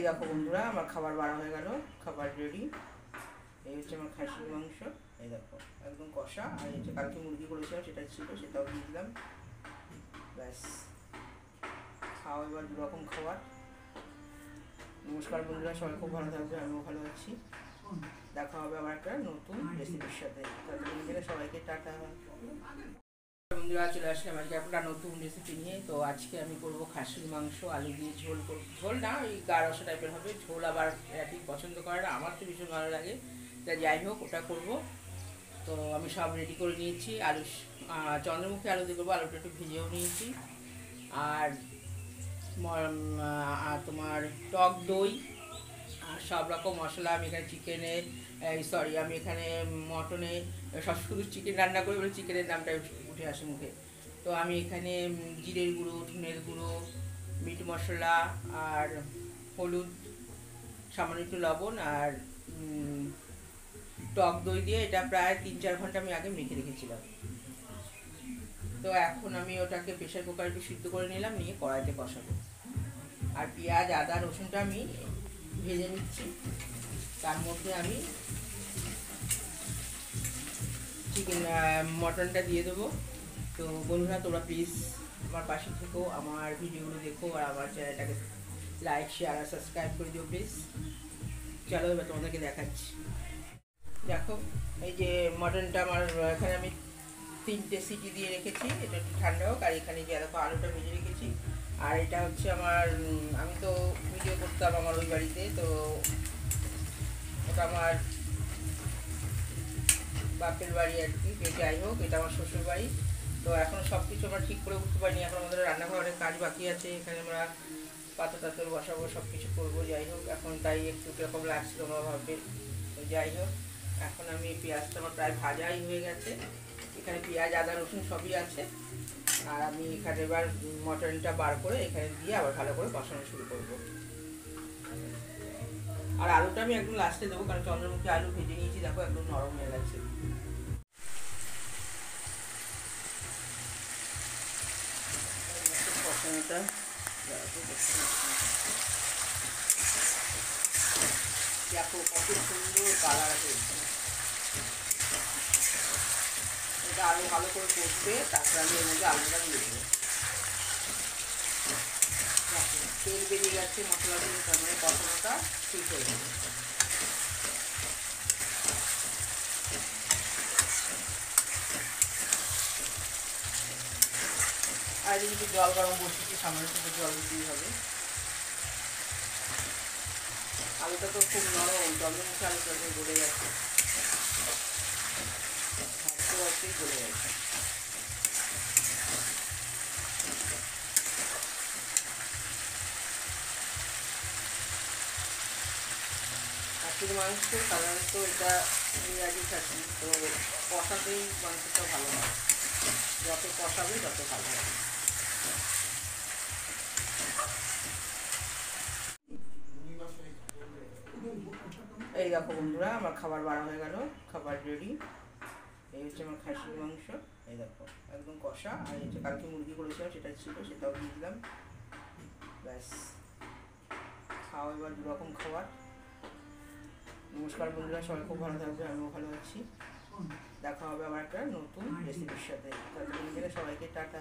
দেখো বন্ধুরা, আমার খাবার বাড়া হয়ে গেল, খাবার রেডি। এই হচ্ছে আমার খাসির মাংস, এই দেখো একদম কষা। আর এই হচ্ছে কালকে মুরগি করেছিলাম, সেটা ছিল, সেটাও দিয়ে দিলাম। ব্যাস, খাওয়া এবার দুরকম খাবার। নমস্কার বন্ধুরা, সবাই খুব ভালো থাকবে, আমিও ভালো আছি। দেখা হবে আবার একটা নতুন রেসিপির সাথে। তাদের সবাইকে টাটা। বন্ধুরা, চলে আসলাম আজকে একটা নতুন রেসিপি নিয়ে। তো আজকে আমি করব খাসির মাংস আলু দিয়ে ঝোল করব। ঝোল না, ওই গা রসা টাইপের হবে। ঝোল আবার ঠিক পছন্দ করে না, আমার তো ভীষণ ভালো লাগে। তা যাই হোক, ওটা করব। তো আমি সব রেডি করে নিয়েছি। আলু, চন্দ্রমুখী আলু দিয়ে করবো। আলুটা একটু ভেজেও নিয়েছি। আর তোমার টক দই আর সব রকম মশলা। আমি এখানে চিকেনে, আমি এখানে মটনে, সব শুধু চিকেন রান্না করি বলে চিকেনের নামটা উঠে আসে মুখে। তো আমি এখানে জিরের গুঁড়ো, ধনের গুঁড়ো, মিট মশলা আর হলুদ, সামান্য একটু লবণ আর টক দই দিয়ে এটা প্রায় 3-4 ঘন্টা আমি আগে মেখে রেখেছিলাম। তো এখন আমি ওটাকে প্রেশার কুকারে একটু সিদ্ধ করে নিলাম, নিয়ে কড়াইতে কষাবো। আর পেঁয়াজ, আদা, রসুনটা আমি ভেজে নিচ্ছি। তার মধ্যে আমি চিকেন মটনটা দিয়ে দেবো। তো বন্ধুরা, তোমরা প্লিজ আমার পাশে থেকো, আমার ভিডিওগুলো দেখো আর আমার চ্যানেলটাকে লাইক, শেয়ার আর সাবস্ক্রাইব করে দিও প্লিজ। চলো এবার তোমাদেরকে দেখাচ্ছি। দেখো, এই যে মটনটা আমার এখানে আমি 3টে সিটি দিয়ে রেখেছি, এটা একটু ঠান্ডা হোক। আর এখানে যে দেখো আলুটা ভেজে রেখেছি। আর এটা হচ্ছে আমার, আমি তো ভিডিও করতাম আমার ওই বাড়িতে, তো ওটা আমার বাপের বাড়ি আর কি। যাই হোক, এটা আমার শ্বশুর বাড়ি। তো এখন সব কিছু আমরা ঠিক করে উঠতে পারিনি, এখন আমাদের রান্নাঘরে অনেক কাজ বাকি আছে। এখানে আমরা পাতা টাতর বসাবো, সব কিছু করবো। যাই হোক, এখন তাই একটু কীরকম লাগছিল আমার ভাবে। তো যাই হোক, এখন আমি পেঁয়াজটা আমার প্রায় ভাজাই হয়ে গেছে। এখানে পেঁয়াজ, আদা, রসুন সবই আছে। আর আমি এখানে এবার মটনটা বার করে এখানে দিয়ে আবার ভালো করে কষানো শুরু করব। আর আলুটা আমি একদম লাস্টে দেবো, কারণ চন্দ্রমুখী আলু ভেজে নিয়েছি, দেখো একদম নরম হয়ে গেছে। কষানোটা দেখো কত সুন্দর কালার হয়েছে। এটা আলু ভালো করে কষবে, তারপরে আমি এর মধ্যে আলুটা দিয়ে দেবো। তেল বেরিয়ে গেছে মশলা দিয়ে, তার মানে কষানোটা ঠিক হয়ে যাবে। আর যদি জল গরম বসিয়েছি, সামান্য একটু জল দিতেই হবে। আলুটা তো খুব নরম, চন্দ্রমুখী আলুটা গলে গেছে, ভাবতেও আছেই গলে গেছে। খাসির মাংস সাধারণত এটা নিরাজি খাসি, তো কষাতেই মাংসটা ভালো হয়। যত কষাবে তত ভালো হয়। এই দেখো বন্ধুরা, আমার খাবার বাড়া হয়ে গেল, খাবার রেডি। এই হচ্ছে আমার খাসির মাংস, এই দেখো একদম কষা। আর এই হচ্ছে কালকে মুরগি করেছিলাম, সেটা ছিল, সেটাও দিয়ে দিলাম। ব্যাস, খাওয়া এবার দুরকম খাবার। নমস্কার বন্ধুরা, সবাই খুব ভালো থাকবে, আমিও ভালো আছি। দেখা হবে আবার একটা নতুন রেসিপির সাথে। তাদের সবাইকে টাটা।